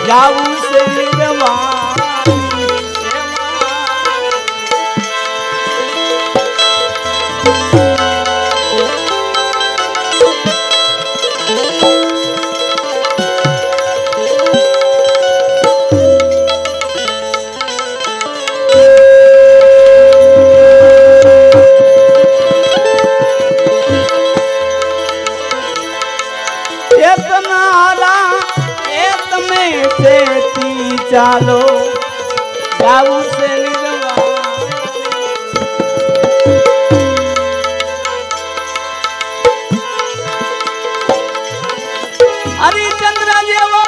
जाऊं से निर्वाण चालो जाऊं से निर्वाण हरिचंद्र जेवो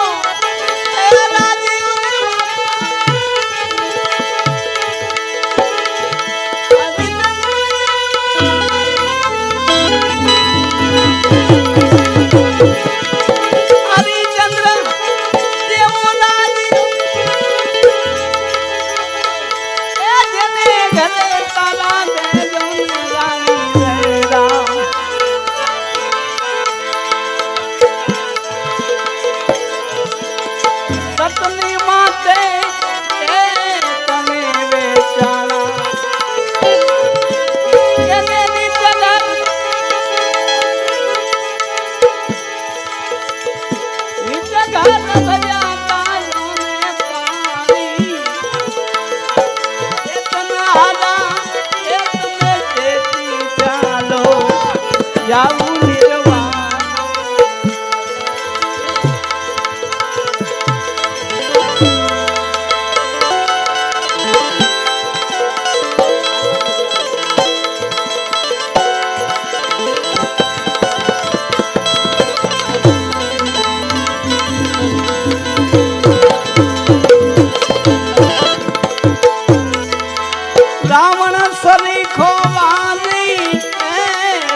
रावण सरीखो वाली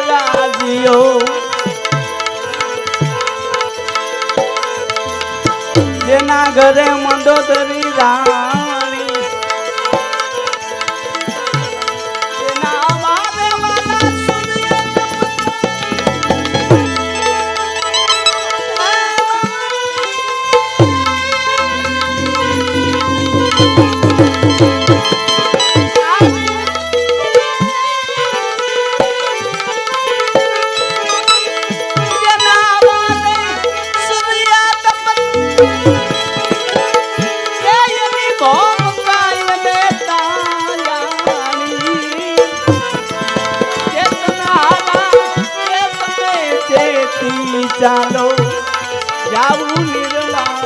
राजियो जेना घरे मंडोदरी राणी जेना आवाजे वाला सुनिए चालो जाऊं निर्वाण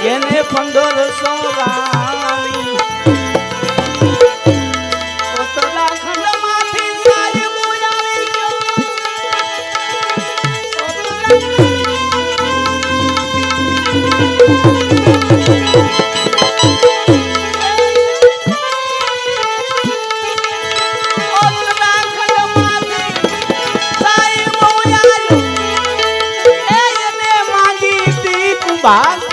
येने 1500 रानी उत्तराखंड माथी साहेब उजाड़ी क्यों उत्तराखंड माथी साहेब उजाड़ी येने मांगी थी कुंभार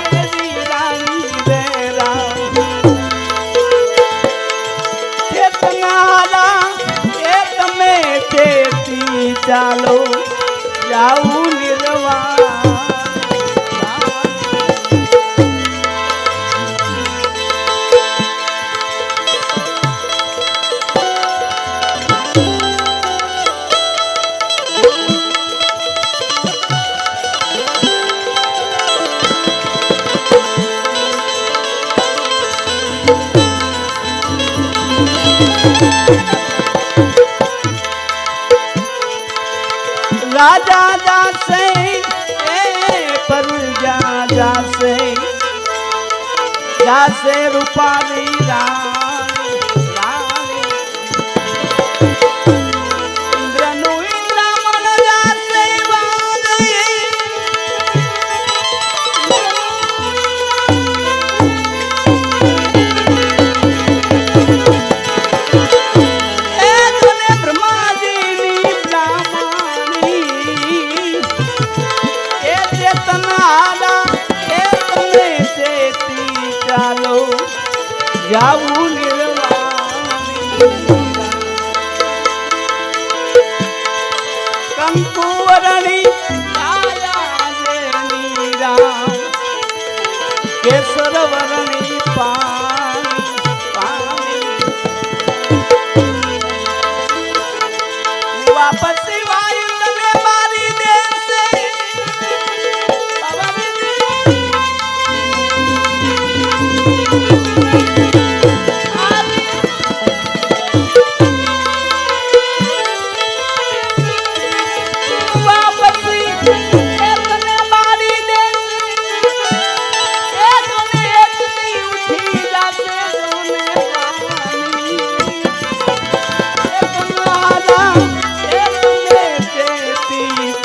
चालो जाऊं निर्वाण राजा जासे परजा जासे रूपाली रानी इंद्रनु इंद्रमण जासे वादे कंकुवरणी छाया जेनी राम केसरवरणी पानी पानी वापस वायु तने मारी देश से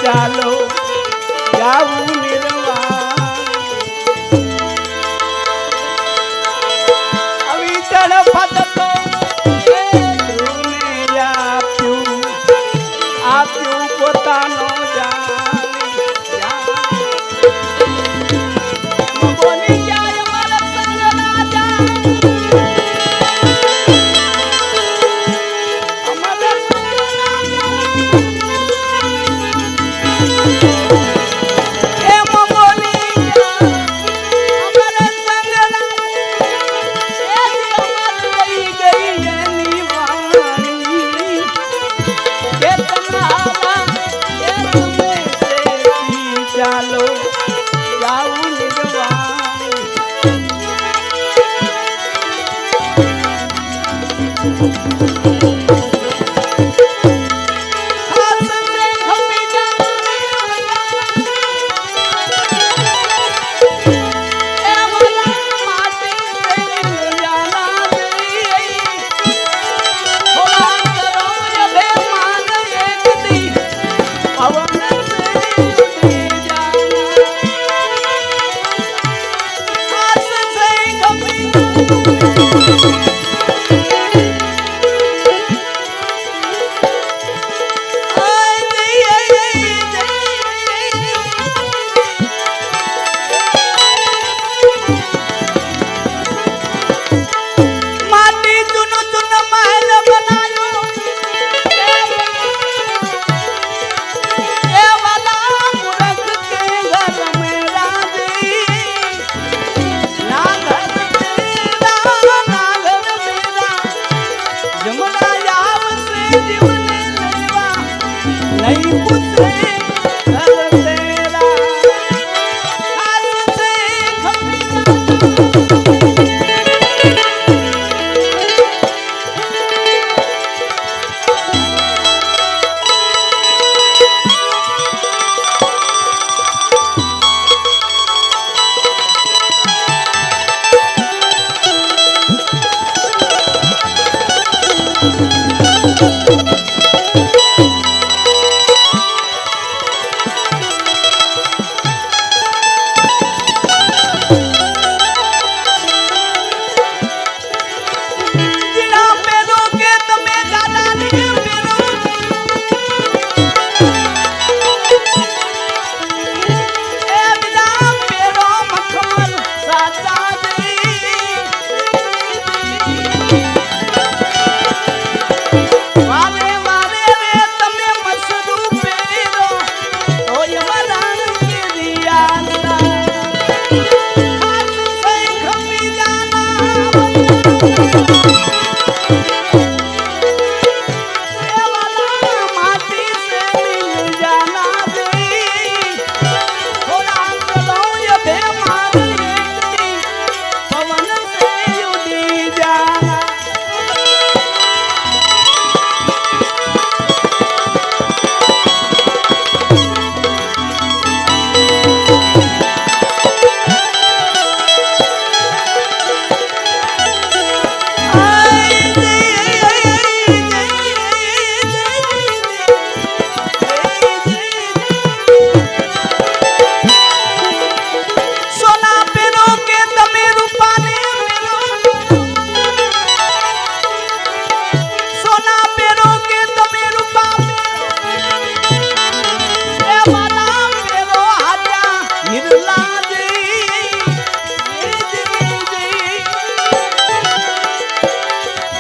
ચાલો જાવું નિર્વાણ આવી તડફત તો ધૂને આપ્યું પોતાનો બોલી જાય મારા સંગ રાજા અમારા સંગ રાજા ચાલો જાવું નિર્વાણ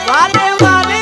વારે વારે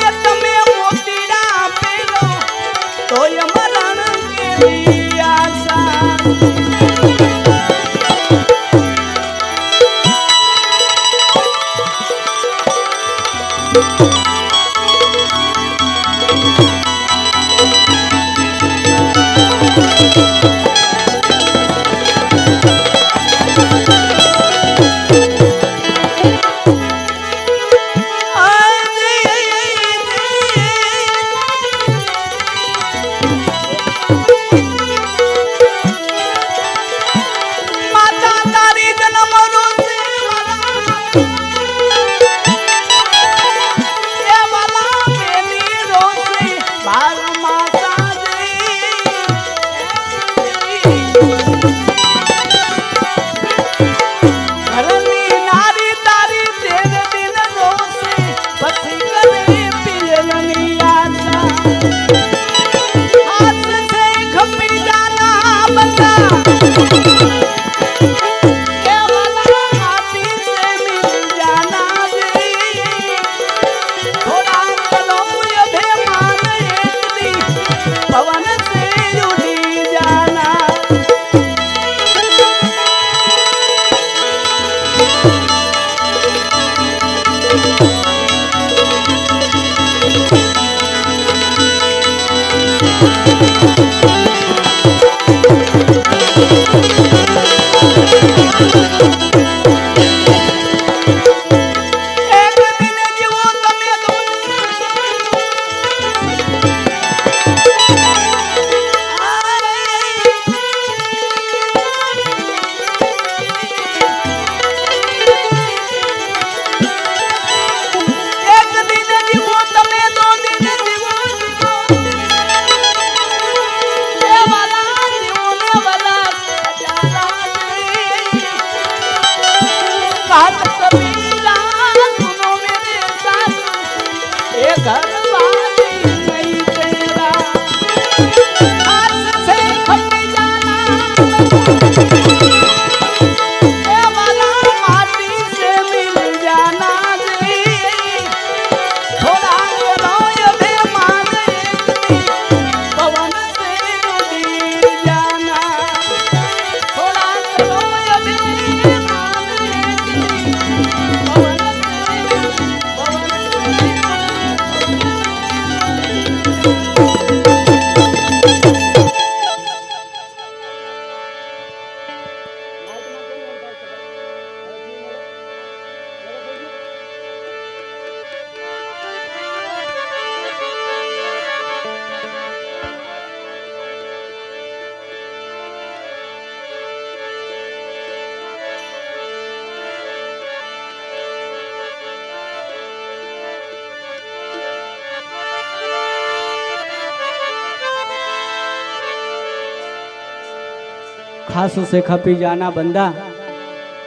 खास से खपी जाना बंदा,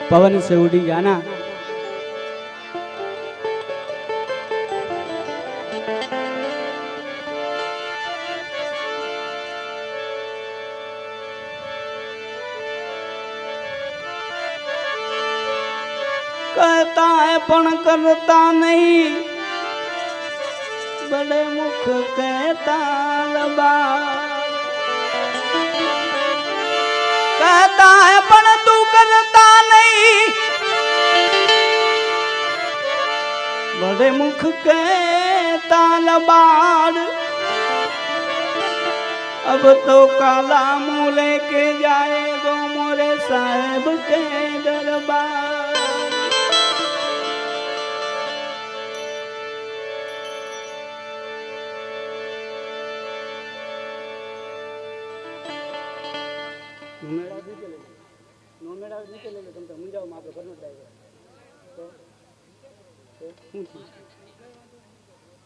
पवन से उड़ी जाना। कहता है पण करता नहीं, बड़े मुख कहता लबा। कहता है पण तू करता नहीं, बड़े मुख कहता लबाड़। अब तो काला मुँह लेके जाएगो मोरे साहेब के दरबार।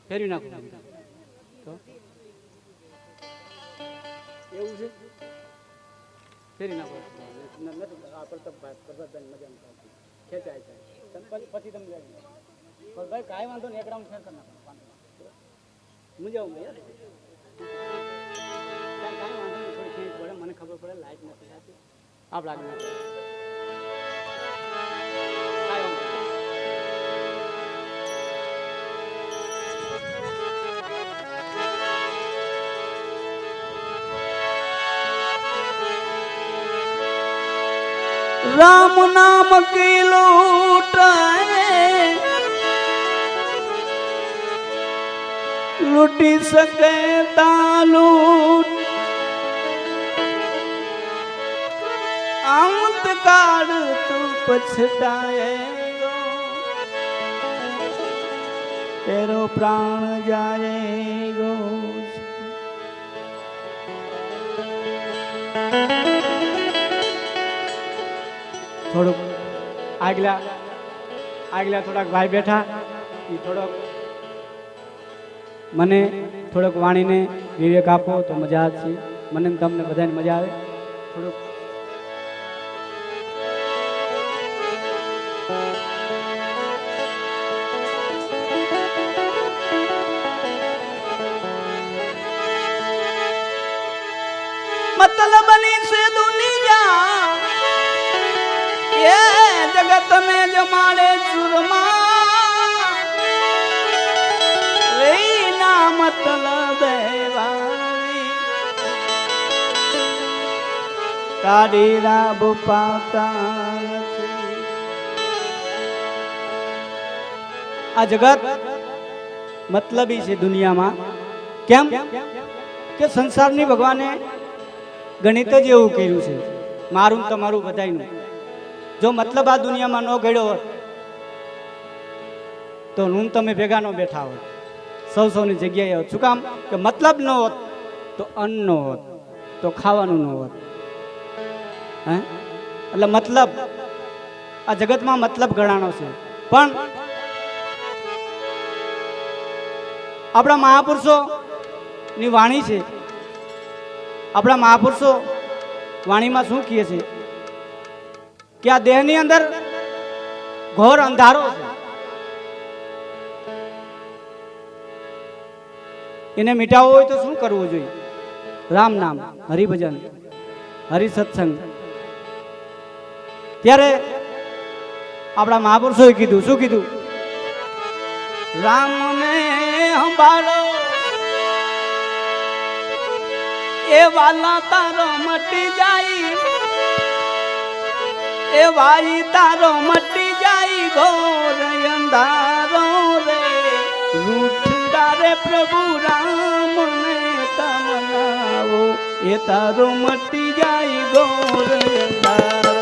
फेरी नाखो तो એવું છે ફેરી નાખો ખેંચાય છે પછી તમે ભાઈ કાંઈ વાંધો નહીં, એક રાઉન્ડ ફેર કરી નાખો, મજા આવું યાર, કાંઈ વાંધો નહીં, થોડી ખેંચ પડે, મને ખબર પડે લાઈટ નથી આવતી, આપ લાગે राम नाम की लूट है, लूटी सके तालूट अंत काल तू पछताएगो तेरो प्राण जाएगो થોડુંક આગલા થોડાક ભાઈ બેઠા એ થોડોક મને થોડોક વાણીને વિવેક આપો તો મજા આવશે મને ને તમને બધાને મજા આવે થોડુંક मतलब बनी से दुनिया ये जगत में जमाड़े चुरमा ना मतलब तारी राब पाता आ जगत मतलब ही से दुनिया में केम के संसार नी भगवाने गणित ज एवं कर्યું છે મારું તમારું બધાયનું જો મતલબ આ દુનિયામાં ન ઘડ્યો હોત તો હું તમે ભેગા ન બેઠા હોત સૌની જગ્યાએ હોત શું કામ કે મતલબ ન હોત તો અન્ન ન હોત તો ખાવાનું ન હોત હે એટલે મતલબ આ જગતમાં મતલબ ગણાનો છે પણ આપણા મહાપુરુષોની વાણી છે अपना महापुरुषों वाणी में शू किए छे कि आ देहनी अंदर घोर अंधारो है इन्हें मिटावो हो तो शू करवू जोईए राम नाम हरिभजन हरि सत्संग त्यारे अपना महापुरुषों कीधु शू कीधु राम ने संभाळो ए वाला तारो मटी जाई ए भाई तारो मटी जाई घोर अंधारो रे रूठदा रे प्रभु राम ने तमनावो ए तारो मटी जाई घोर अंधारो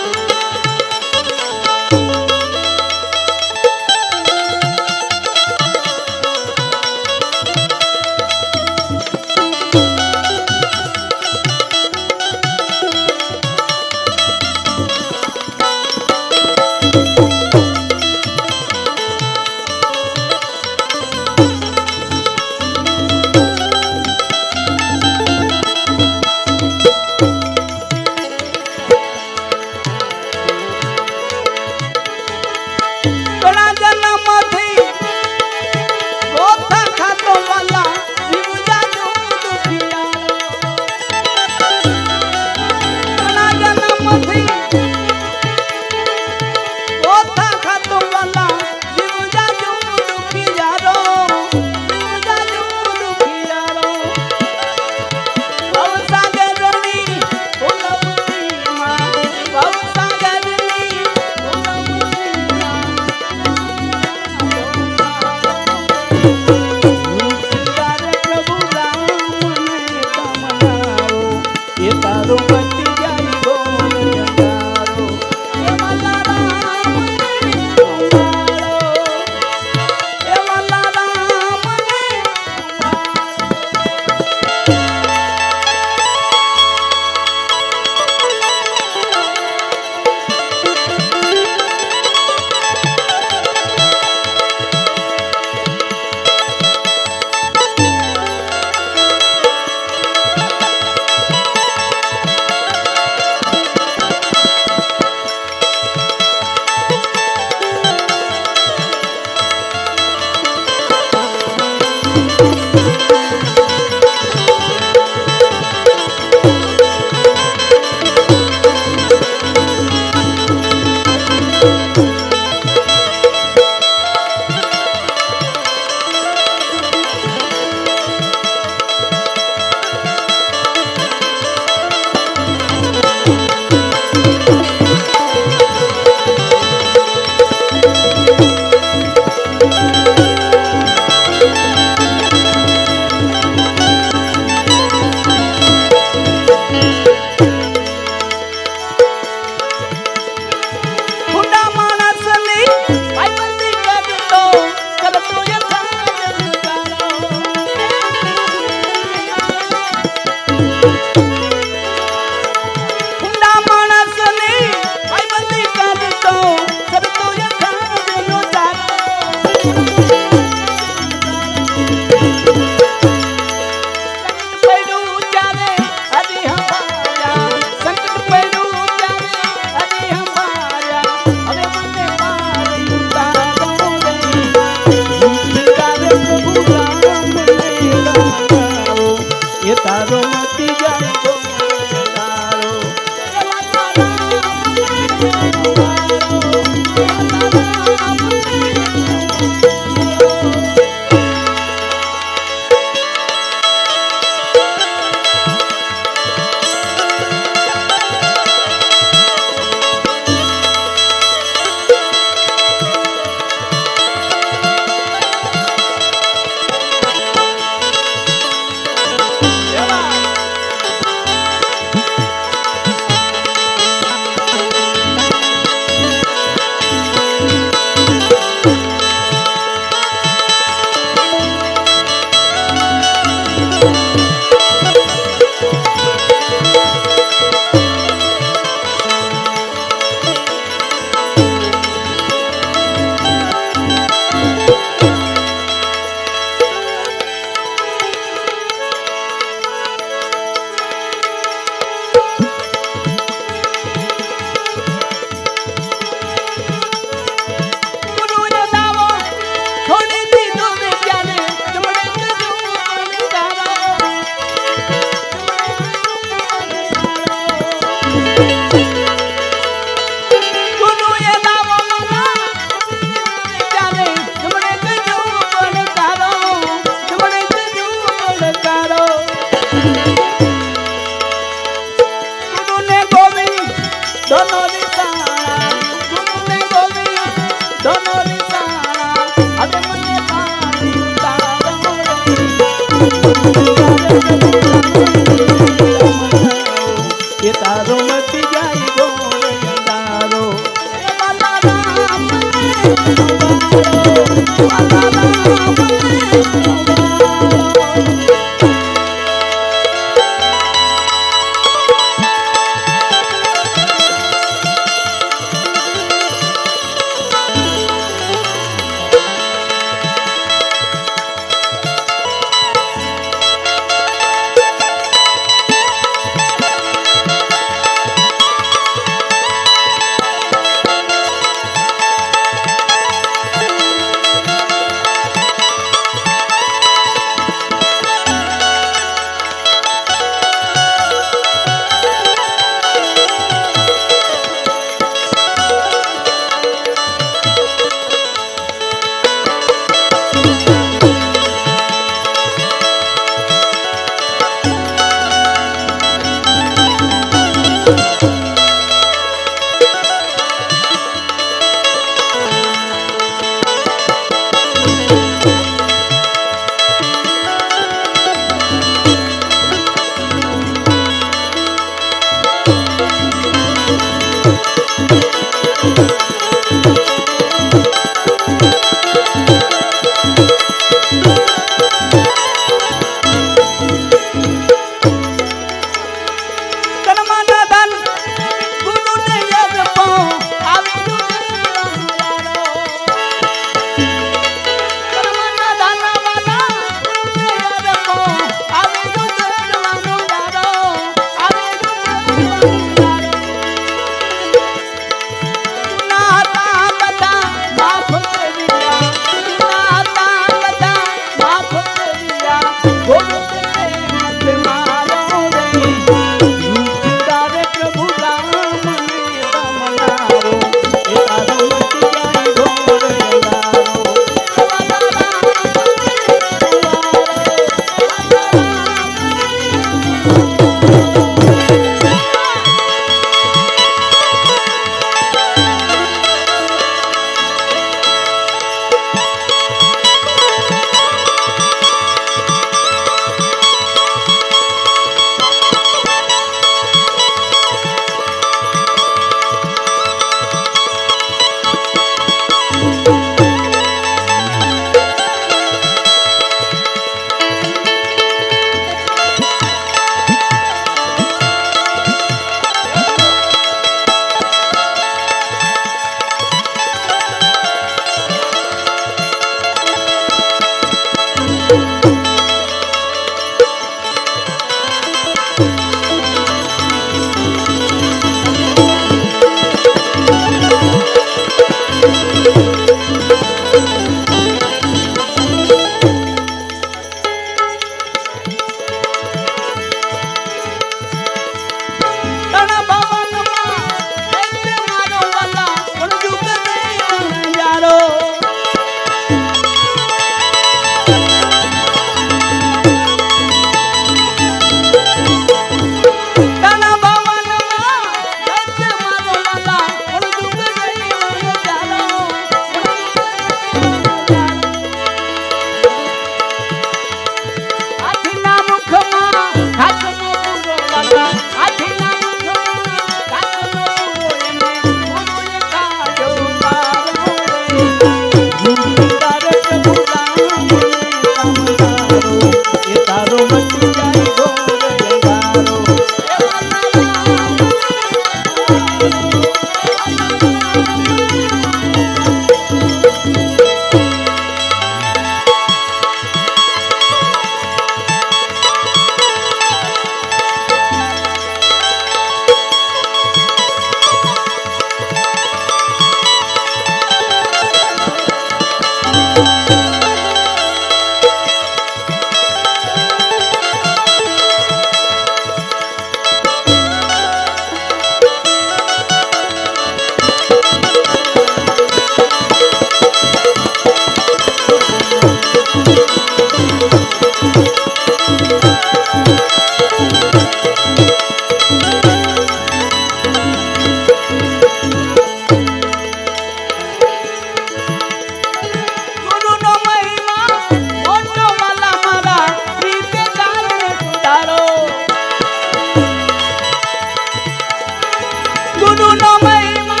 गुरु नो महिमा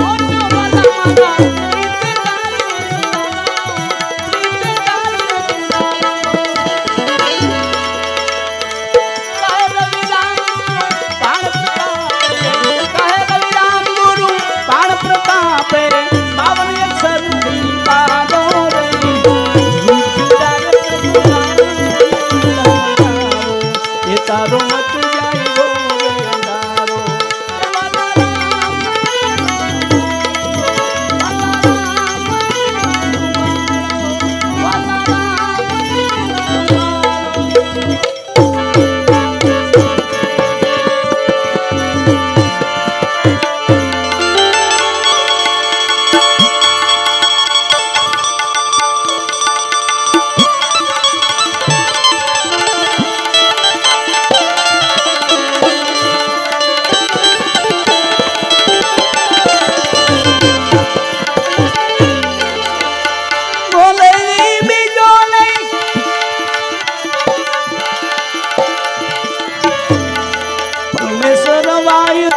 ओटो वाला मारा तारो मत जाई गो अंधारो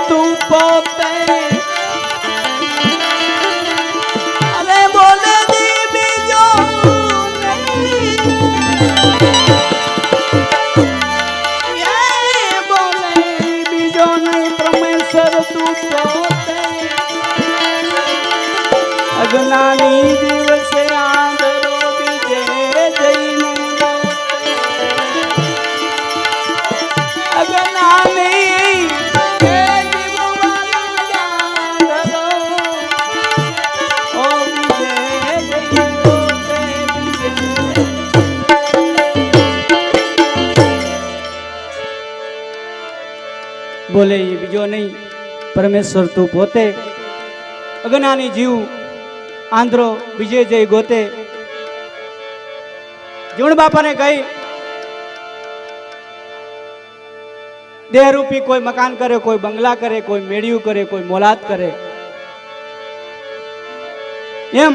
तू पोते अरे बोले दी बीजो ये बोले बीजो नहीं परमेश्वर तू पोते अज्ञानी जीव से आंधरो बीजे जईने अज्ञानी बोले ये बीजो नहीं परमेश्वर तू पोते अज्ञानी जीव आंध्रो विजय जय गोते जीवन बापा ने कही देह रूपी कोई मकान करे, कोई बंगला करे, कोई मेड़िયું करे, कोई मोलात करे एम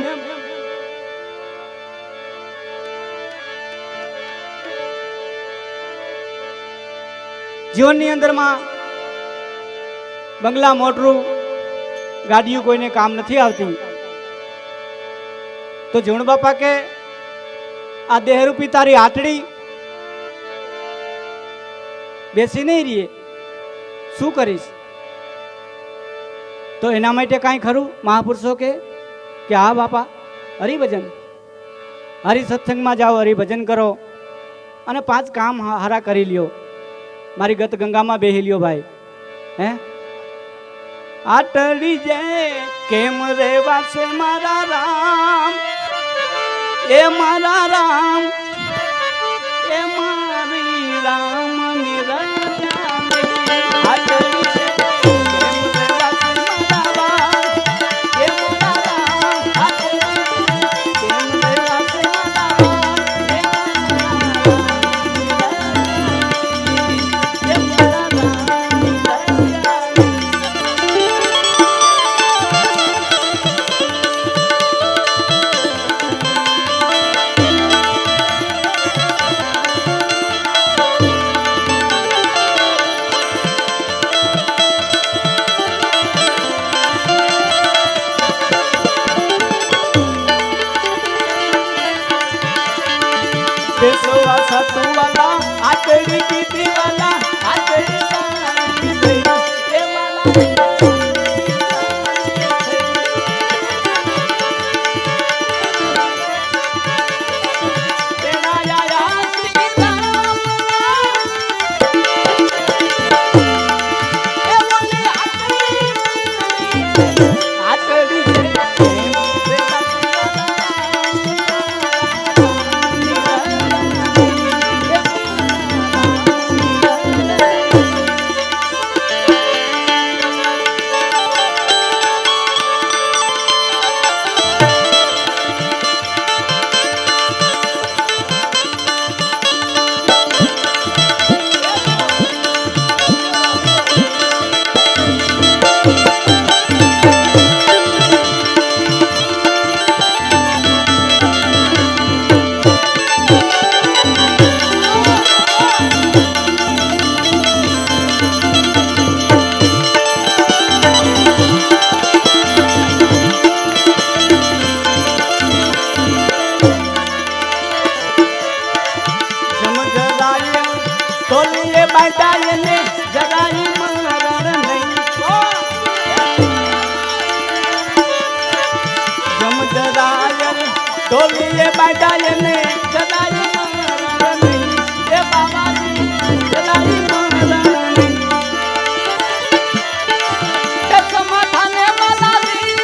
जीवन ની અંદર માં બંગલા મોટરું ગાડીઓ કોઈને કામ નથી આવતી તો જીવણ બાપા કે આ દેહરૂપી તારી આટડી બેસી નહીં રહીએ શું કરીશ તો એના માટે કાંઈ ખરું મહાપુરુષો કે હા બાપા હરિભજન હરિ સત્સંગમાં જાઓ હરિભજન કરો અને 5 કામ હારા કરી લ્યો મારી ગત ગંગામાં બેહી લ્યો ભાઈ હે આટડી જે કેમ રેવા છે મારા રામ એ મારા રામ એ મારી રામ નિરંજન આટડી જે કેમ રેવા છે મારા રામ એ મારા રામ આટડી કેમ રેવા છે મારા રામ એ बेसवा सतु वाला आटड़ी पीती वाला आटड़ी सानी भई ए वाला तेरा आया श्री राम ए बोले आटड़ी માંડાય ને જલાઈ મહારાણી એ બાબાજી જલાઈ મહારાણી કે સમાધાને માલાજી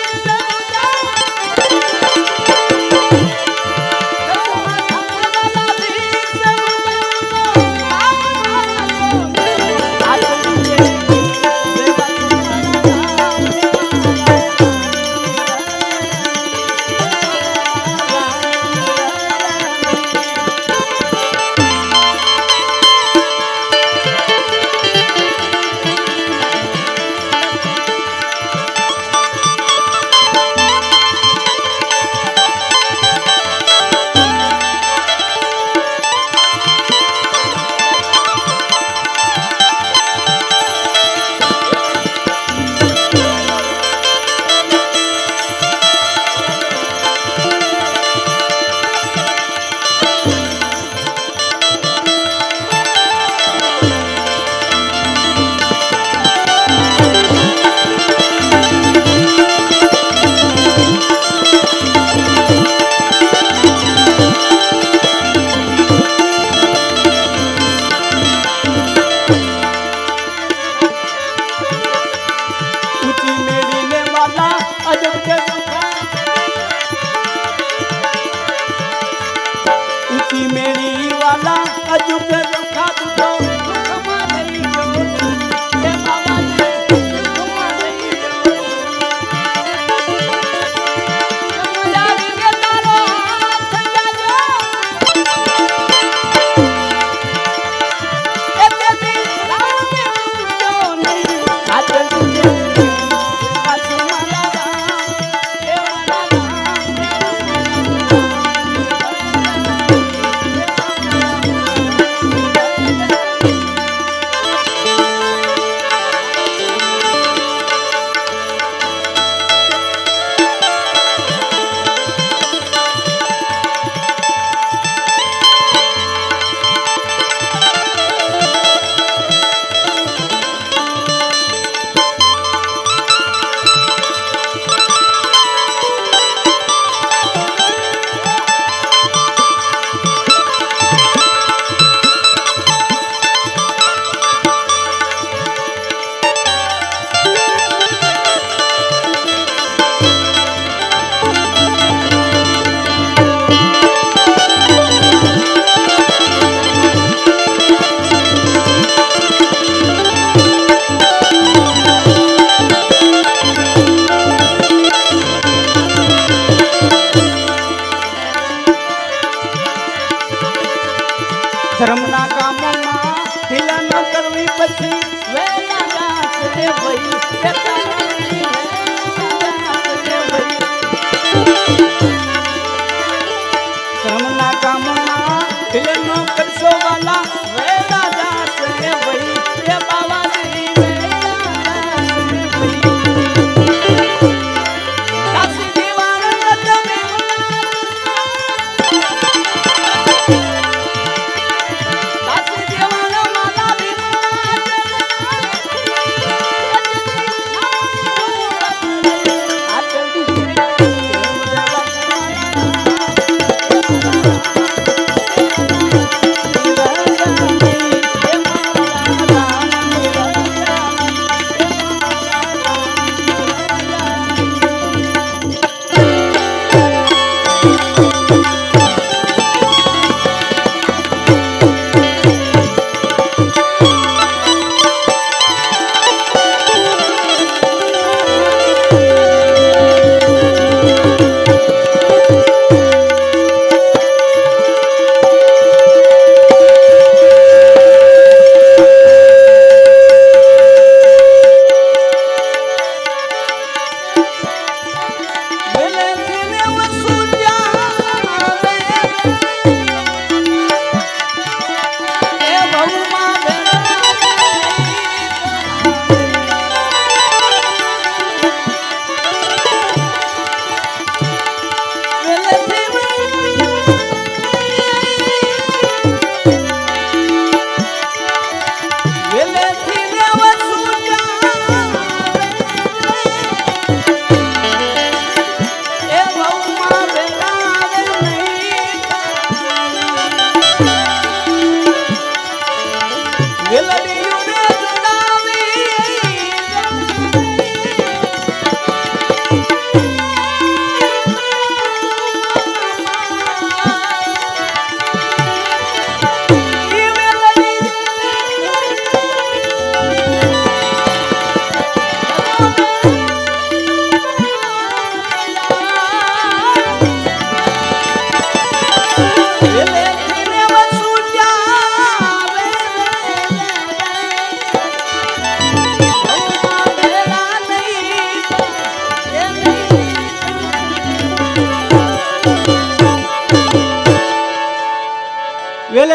ધર્મના કામમાં ઢીલા ન કરવી પછી વેલા દાસ રે ભઈ કે તારી ધર્મના કામમાં ઢીલા ન કરશો વાલા વેલા દાસ રે ભઈ કે બાવાજી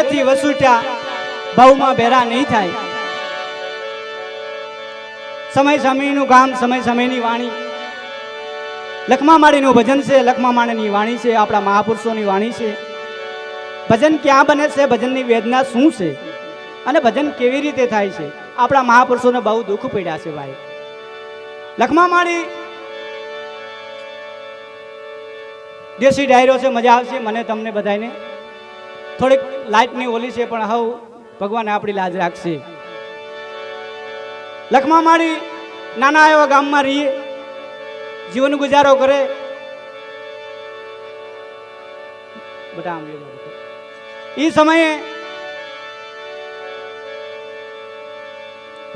વેલેથી વસૂટ્યા ભાવમાં ભેરા નહીં થાય. સમય સમયનું કામ, સમય સમયની વાણી. લખમા માળીનું ભજન છે, લખમા માળીની વાણી છે, આપણા મહાપુરુષોની વાણી છે. ભજન ક્યાં બને છે, ભજનની વેદના શું છે અને ભજન કેવી રીતે થાય છે, આપણા મહાપુરુષોને બહુ દુઃખ પડ્યા છે ભાઈ. લખમા માળી દેશી ડાયરો છે, મજા આવશે મને તમને બધાને. થોડીક લાઇટની ઓલી છે પણ હવ ભગવાન આપણી લાજ રાખશે. લખમા માળી નાના એવા ગામમાં રહીએ, જીવન ગુજારો કરે. બધા એ સમયે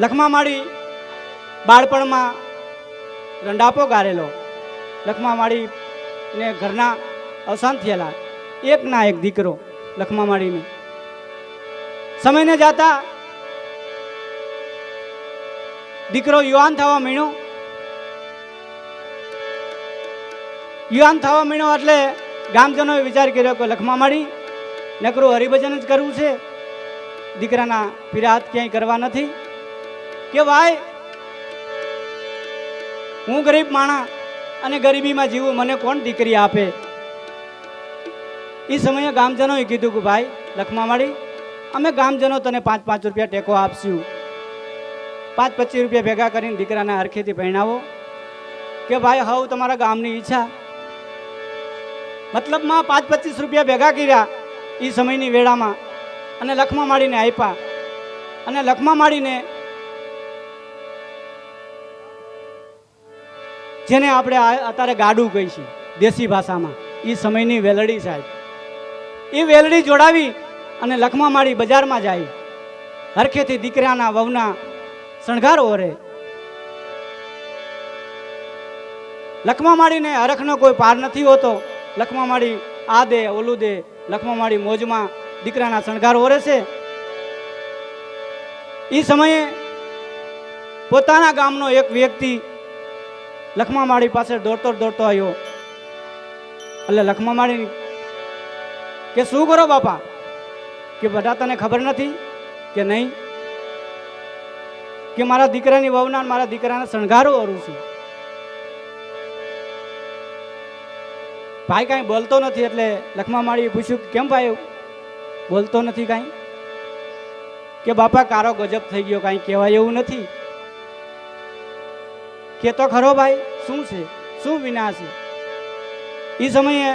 લખમા માળી બાળપણમાં રંડાપો ગારેલો. લખમા માળી ને ઘરના અવસાન થયેલા. એક ના એક દીકરો લખમા માળીને. સમયને જાતા દીકરો યુવાન થવા માંડ્યો. યુવાન થવા માંડ્યો એટલે ગામજનોએ વિચાર કર્યો કે લખમા માળી નકરું હરિભજન જ કરવું છે, દીકરાના પીરાત ક્યાંય કરવા નથી. કે ભાઈ હું ગરીબ માણસ અને ગરીબીમાં જીવું, મને કોણ દીકરી આપે. એ સમયે ગામજનોએ કીધું કે ભાઈ લખમા માળી અમે ગામજનો તને 5-5 રૂપિયા ટેકો આપશું, 5-25 રૂપિયા ભેગા કરીને દીકરાના હરખેથી પહેણાવો. કે ભાઈ હવ તમારા ગામની ઈચ્છા. મતલબમાં 5-25 રૂપિયા ભેગા કર્યા એ સમયની વેળામાં અને લખમા માળીને આપ્યા. અને લખમા માળીને જેને આપણે અત્યારે ગાડું કહી છીએ દેશી ભાષામાં, એ સમયની વેલડી સાહેબ. એ વેલડી જોડાવી અને લખમા માળી બજારમાં જાય, હરખેથી દીકરાના વહુના શણગાર ઓરે. લખમા માળીને હરખનો કોઈ પાર નથી હોતો. લખમા માળી આ દે ઓલું દે, લખમા માળી મોજમાં દીકરાના શણગાર ઓરે છે. એ સમયે પોતાના ગામનો એક વ્યક્તિ લખમા માળી પાસે દોડતો દોડતો આવ્યો. એટલે લખમા માળી કે શું કરો બાપા? કે બધા તને ખબર નથી કે નહીં? કે મારા દીકરાની વહુના મારા દીકરાના શણગારો ઓરું છું. ભાઈ કાંઈ બોલતો નથી. એટલે લખમા માળીએ પૂછ્યું કે કેમ ભાઈ બોલતો નથી કાંઈ? કે બાપા કારો ગજબ થઈ ગયો, કાંઈ કહેવાય એવું નથી. કે તો ખરો ભાઈ, શું છે, શું વિના છે? એ સમયે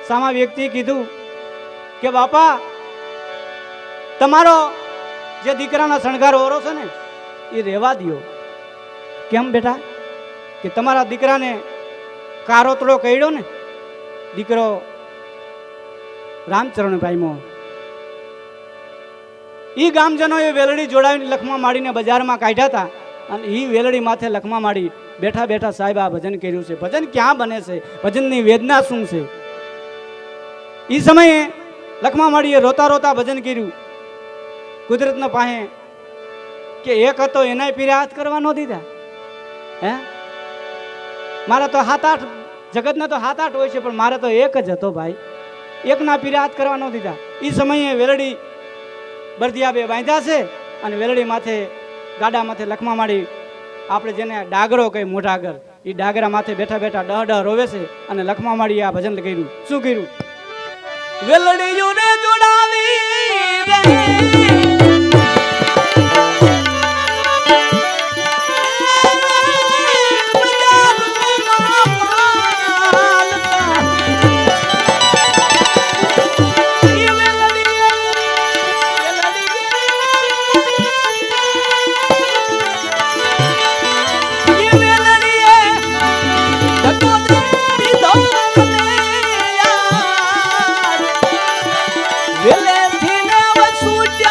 સામા વ્યક્તિએ કીધું કે બાપા તમારો જે દીકરાના શણગાર ઓરો છે ને એ રહેવા દો. કેમ બેટા? કે તમારા દીકરાને કારોતડો કર્યો ને, દીકરો રામચરણભાઈમાં. એ ગામજનોએ વેલડી જોડાવીને લખમા માળીને બજારમાં કાઢ્યા હતા. અને એ વેલડી માથે લખમા માળી બેઠા બેઠા સાહેબ આ ભજન કર્યું છે. ભજન ક્યાં બને છે, ભજનની વેદના શું છે? એ સમયે લખમા માળીએ રોતા રોતા ભજન કર્યું કુદરતના પાસે. કે એક હતો એનાય પીરા હાથ કરવા ન દીધા. હે મારા તો 7-8 જગતના તો 7-8 હોય છે, પણ મારે તો એક જ હતો ભાઈ. એકના પીરા હાથ કરવા ન દીધા. એ સમયે વેલડી બરદિયા બે બાંધ્યા છે અને વેલડી માથે ગાડા માથે લખમા માળી આપણે જેને ડાગરો કહી મોઢાગર, એ ડાગરા માથે બેઠા બેઠા ડહ રોવે છે. અને લખમા માળીએ આ ભજન કર્યું. શું કર્યું? વેલડીઓને જોડાવી વેલેથી ને વસૂટ